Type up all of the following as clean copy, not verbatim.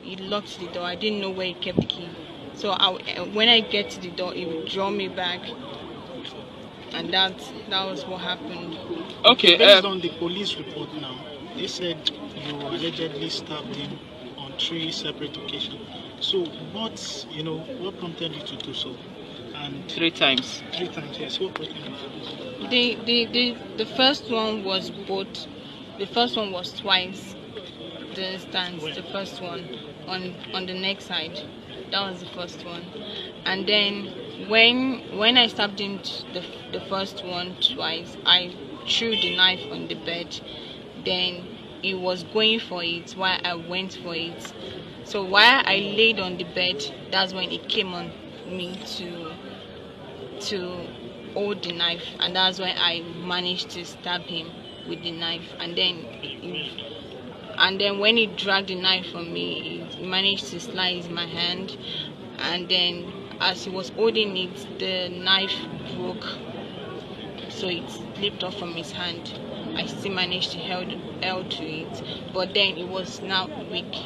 he locked the door. I didn't know where he kept the key. So when I get to the door, he would draw me back, and that was what happened. Okay, based on the police report now, they said you allegedly stabbed him on 3 separate occasions. So what prompted you to do so? And 3 times. 3 times, yes. What prompted you to do so? The first one was both. The first one was twice. The stance. The first one on the neck side. That was the first one. And then when I stabbed him the first one twice, I threw the knife on the bed. Then he was going for it while I went for it. So while I laid on the bed, that's when he came on me to hold the knife, and that's when I managed to stab him with the knife. And then when he dragged the knife from me, he managed to slice my hand. And then as he was holding it, the knife broke, so it slipped off from his hand. I still managed to hold to it, but then it was now weak,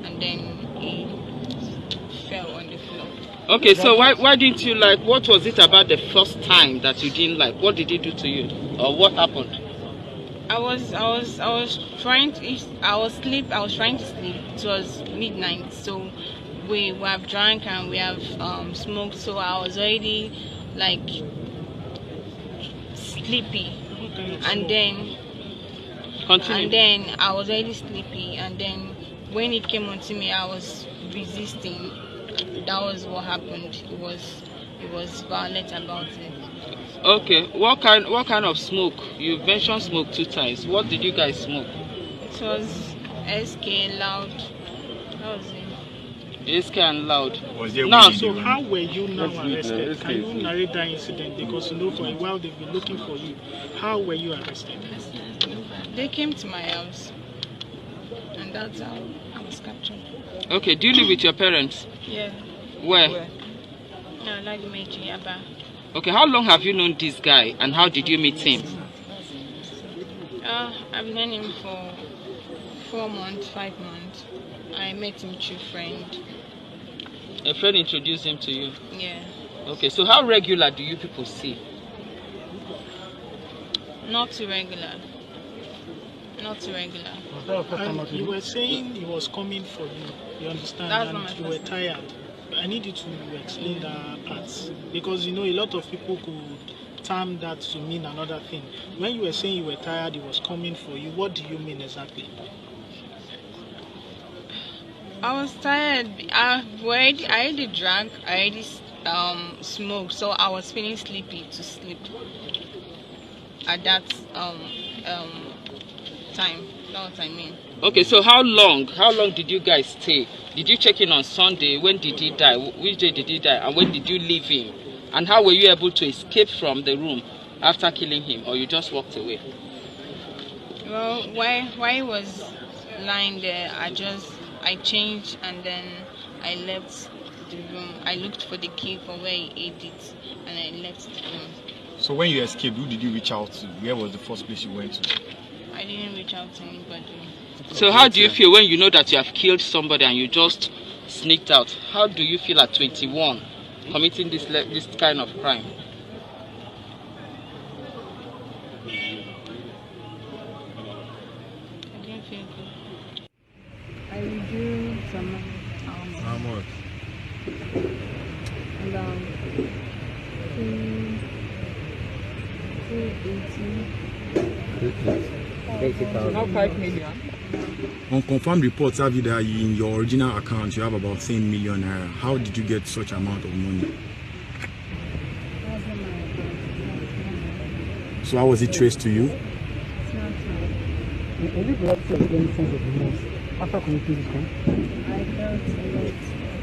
and then he fell on the floor. Okay, so why didn't you like? What was it about the first time that you didn't like? What did he do to you, or what happened? I was trying to sleep. It was midnight, so we have drank and we have smoked. So I was already like sleepy, and then I was already sleepy. And then when he came onto me, I was resisting. That was what happened. It was violent about it. Okay, what kind of smoke? You mentioned smoke 2 times. What did you guys smoke? It was SK Loud. That was it. SK and Loud. Now, so how were you now arrested? Can you narrate that incident? Because for a while they've been looking for you. How were you arrested? They came to my house, and that's how I was captured. Okay, do you live with your parents? Yeah. Where? No, like Yaba. Okay, how long have you known this guy, and how did you meet him? I've known him for 4 months, 5 months. I met him through a friend. A friend introduced him to you? Yeah. Okay, so how regular do you people see? Not too regular. Not too regular. And you were saying he was coming for you. You understand? That's and you were tired. I need you to explain that part, because a lot of people could term that to mean another thing. When you were saying you were tired, he was coming for you, what do you mean exactly? I was tired. I already drank. I already smoked, so I was feeling sleepy to sleep at that time. That's what I mean. Okay, so how long did you guys stay? Did you check in on Sunday? When did he die? Which day did he die? And when did you leave him? And how were you able to escape from the room after killing him, or you just walked away? Well, while he was lying there, I changed, and then I left the room. I looked for the key for where he ate it, and I left the room. So when you escaped, who did you reach out to? Where was the first place you went to? I didn't reach out to anybody. So how do you feel when you know that you have killed somebody and you just sneaked out? How do you feel at 21 committing this kind of crime? I didn't feel good. I will do some How much? around 280. Not 5 million. On confirmed reports have you that in your original account you have about 10 million naira. How did you get such amount of money? So how was it traced to you? After committing this crime? I felt a lot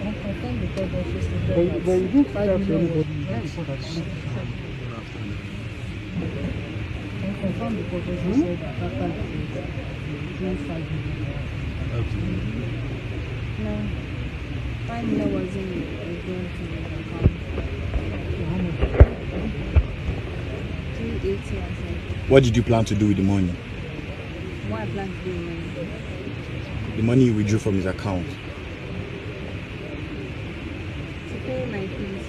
unconfirmed because of just But you didn't tell anybody before that. unconfirmed because of just said that after the 5 million. No, 5 million wasn't going to the account. How much? 280, I said. What did you plan to do with the money? What I plan to do with The money you withdrew from his account. pay my fees.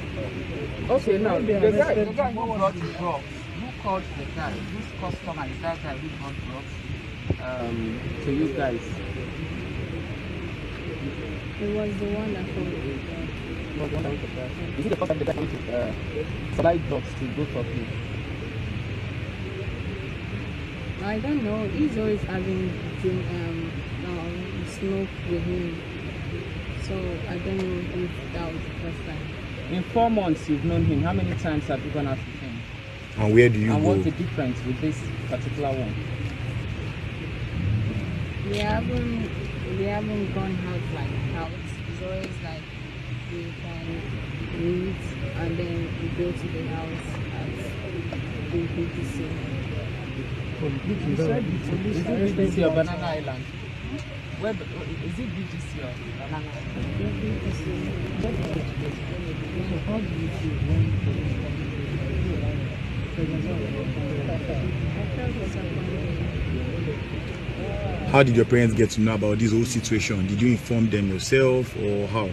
Okay, now They the guy arrested- who brought the drugs, who called the guy, whose customer is that guy who brought drugs to you guys? It was the one that called me. Is it the first time the guy went to supply drugs to both of you? I don't know. He's always having smoke with him. So I don't know if that was the first time. In 4 months you've known him, how many times have you gone out with him? And where do you And go? what's the difference with this particular one? We haven't gone out. It's always like we can meet and then we go to the house at the BTC. You said is it BTC or Banana Island? Where is it BTC or Banana Island? How did your parents get to know about this whole situation? Did you inform them yourself or how?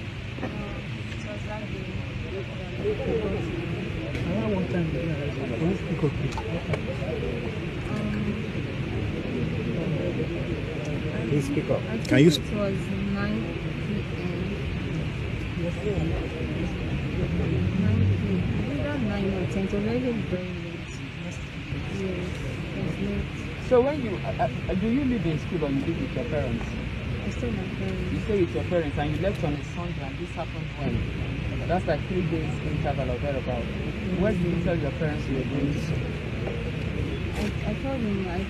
One time, can you speak up, please? Please speak up. I think Can you it was 9 p.m. 9 p.m. Either 9 or 10. It was already very late. Yes, it was late. So when you do you live in school or you live with your parents? I still my You parents. stay with your parents and you left on a Sunday and this happened when? That's like 3 days interval or thereabout. Where did you tell your parents you were going to? I told him I was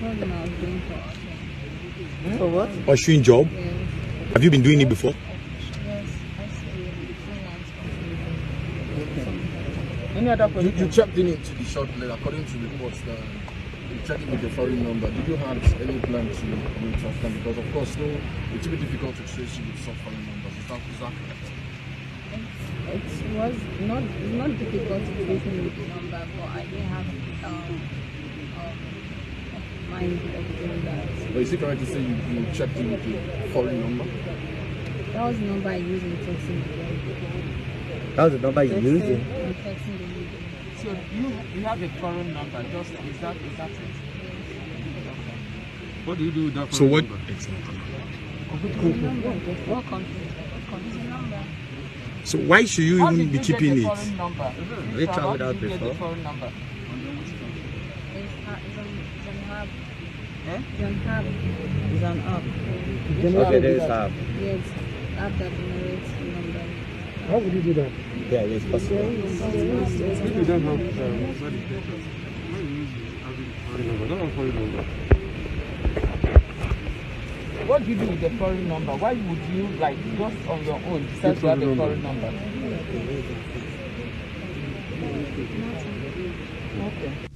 going for auction. For what? Ushering job? Yes. Have you been doing it before? Yes, I see freelance. Any other You question? checked in into the shop like, according to reports that you checked in with the foreign number. Did you have any plan to track them? Because of course, no, it will be difficult to trace you with some foreign numbers. Is that correct? It was not difficult to trace me with the number, but I didn't have mind of doing that. But is it correct to say you checked in with the foreign number? That was the number I used in texting the That was the number you used? in texting the lady. So you have a foreign number. Just is that it? What do you do with that So what exactly? Number, what country number? So why should you How even did be you keeping get the it? foreign number? They So how traveled did out you get before? the foreign number? It's on Hub. Eh? It's on Hub. It's an app. Okay, there is app. Yes, app that generates the number. How would you do that? Yeah, it's possible. If you don't have verification, why you use foreign number? Don't have foreign number. What do you do with the foreign number? Why would you like just on your own decide to have a foreign number? Okay.